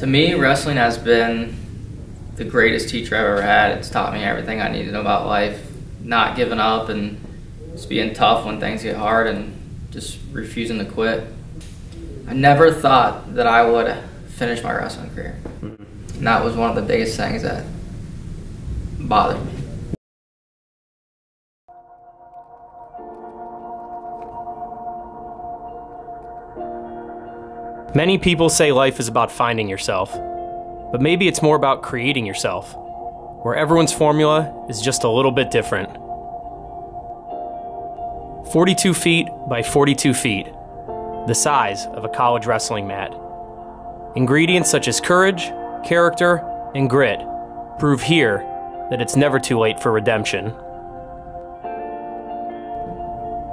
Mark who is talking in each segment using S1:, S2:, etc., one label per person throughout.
S1: To me, wrestling has been the greatest teacher I've ever had. It's taught me everything I need to know about life, not giving up and just being tough when things get hard and just refusing to quit. I never thought that I would finish my wrestling career. And that was one of the biggest things that bothered me.
S2: Many people say life is about finding yourself, but maybe it's more about creating yourself, where everyone's formula is just a little bit different. 42 feet by 42 feet, the size of a college wrestling mat. Ingredients such as courage, character, and grit prove here that it's never too late for redemption.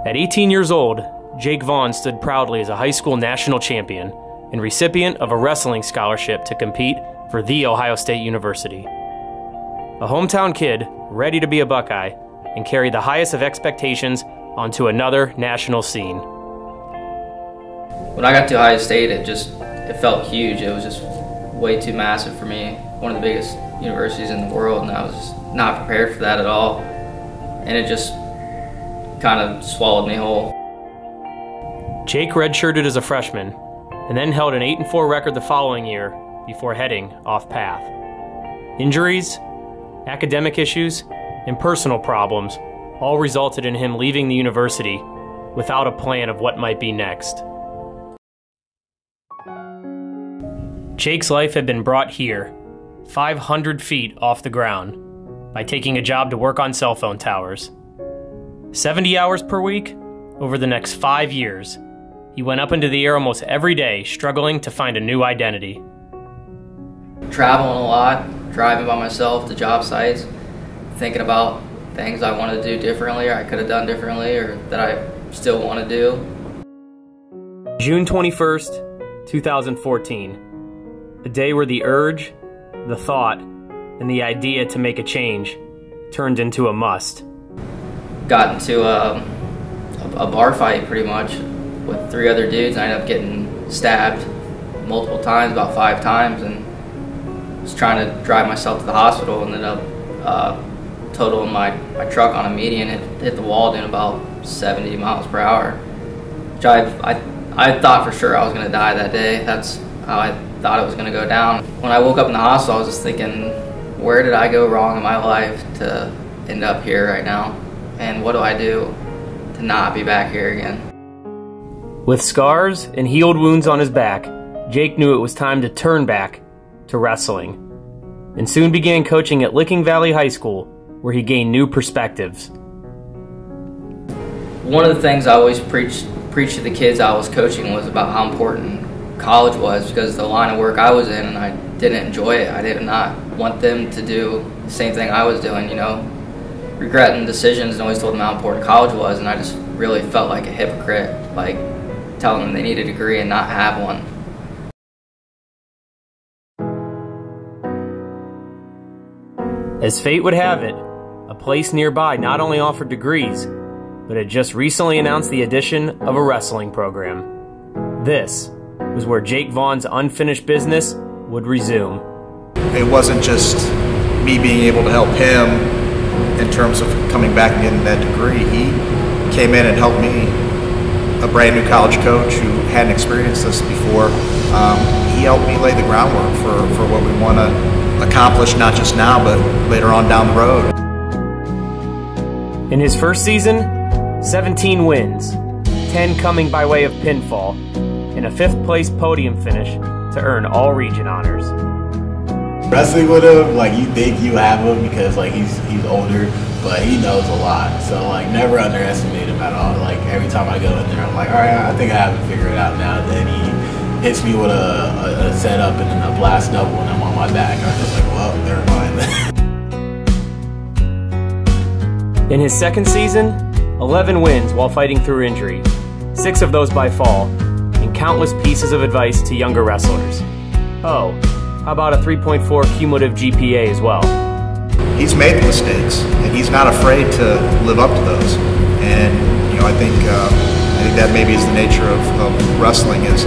S2: At 18 years old, Jake Vaughan stood proudly as a high school national champion and recipient of a wrestling scholarship to compete for The Ohio State University. A hometown kid ready to be a Buckeye and carry the highest of expectations onto another national scene.
S1: When I got to Ohio State, it felt huge. It was just way too massive for me. One of the biggest universities in the world, and I was just not prepared for that at all. And it just kind of swallowed me whole.
S2: Jake redshirted as a freshman and then held an 8-4 record the following year before heading off path. Injuries, academic issues, and personal problems all resulted in him leaving the university without a plan of what might be next. Jake's life had been brought here, 500 feet off the ground, by taking a job to work on cell phone towers. 70 hours per week, over the next 5 years, he went up into the air almost every day, struggling to find a new identity.
S1: Traveling a lot, driving by myself to job sites, thinking about things I want to do differently or I could have done differently or that I still want to do.
S2: June 21st, 2014. A day where the urge, the thought, and the idea to make a change turned into a must.
S1: Got into a bar fight pretty much with 3 other dudes. I ended up getting stabbed multiple times, about 5 times, and was trying to drive myself to the hospital and ended up totaling my truck on a median. It hit the wall doing about 70 miles per hour, which I thought for sure I was going to die that day. That's how I thought it was going to go down. When I woke up in the hospital, I was just thinking, where did I go wrong in my life to end up here right now? And what do I do to not be back here again?
S2: With scars and healed wounds on his back, Jake knew it was time to turn back to wrestling, and soon began coaching at Licking Valley High School, where he gained new perspectives.
S1: One of the things I always preached to the kids I was coaching was about how important college was, because the line of work I was in and I didn't enjoy it. I did not want them to do the same thing I was doing, regretting decisions, and always told them how important college was, and I just really felt like a hypocrite, like telling them they need a degree and not have one.
S2: As fate would have it, a place nearby not only offered degrees, but had just recently announced the addition of a wrestling program. This was where Jake Vaughan's unfinished business would resume.
S3: It wasn't just me being able to help him in terms of coming back and getting that degree. He came in and helped me, a brand new college coach who hadn't experienced this before. He helped me lay the groundwork for what we want to accomplish, not just now, but later on down the road.
S2: In his first season, 17 wins, 10 coming by way of pinfall, and a 5th place podium finish to earn all region honors.
S4: Wrestling with him, you think you have him because he's older, but he knows a lot. So never underestimate him at all. Every time I go in there, I'm like, all right, I think I have it figured out now. Then he hits me with a setup and then a blast double when I'm on my back. I'm just like, well, never mind.
S2: In his second season, 11 wins while fighting through injury, 6 of those by fall, and countless pieces of advice to younger wrestlers. Oh, how about a 3.4 cumulative GPA as well?
S3: He's made the mistakes, and he's not afraid to live up to those. And I think that maybe is the nature of wrestling. Is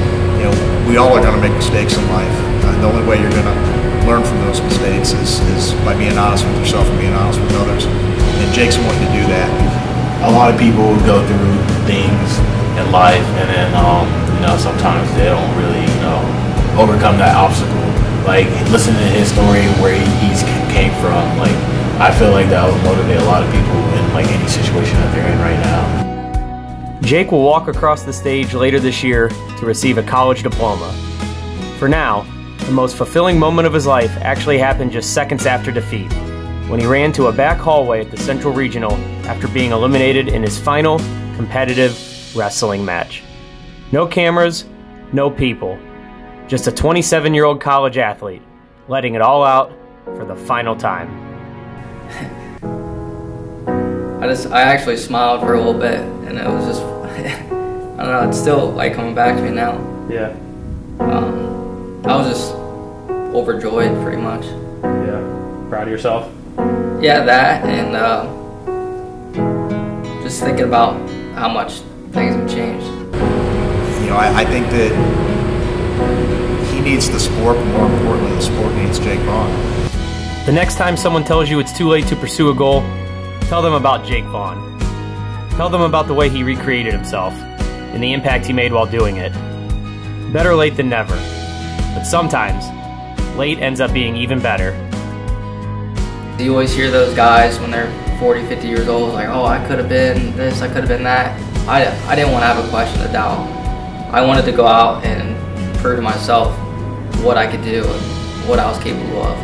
S3: we all are going to make mistakes in life. The only way you're going to learn from those mistakes is by being honest with yourself and being honest with others. And Jake's wanting to do that.
S4: A lot of people go through things in life, and then sometimes they don't really overcome that obstacle. Like listening to his story, where he's came from, like I feel like that would motivate a lot of people in like any situation that they're in right now.
S2: Jake will walk across the stage later this year to receive a college diploma. For now, the most fulfilling moment of his life actually happened just seconds after defeat, when he ran to a back hallway at the Central Regional after being eliminated in his final competitive wrestling match. No cameras, no people, just a 27-year-old college athlete letting it all out for the final time.
S1: I actually smiled for a little bit, and it was just, I don't know, it's still like coming back to me now.
S2: Yeah.
S1: I was just overjoyed, pretty much.
S2: Yeah. Proud of yourself?
S1: Yeah, that, and just thinking about how much things have changed.
S3: I think that he needs the sport, but more importantly, the sport needs Jake Vaughan.
S2: The next time someone tells you it's too late to pursue a goal, tell them about Jake Vaughan. Tell them about the way he recreated himself and the impact he made while doing it. Better late than never, but sometimes late ends up being even better.
S1: You always hear those guys when they're 40, 50 years old, like, oh, I could have been this, I could have been that. I didn't want to have a question of doubt. I wanted to go out and prove to myself what I could do and what I was capable of.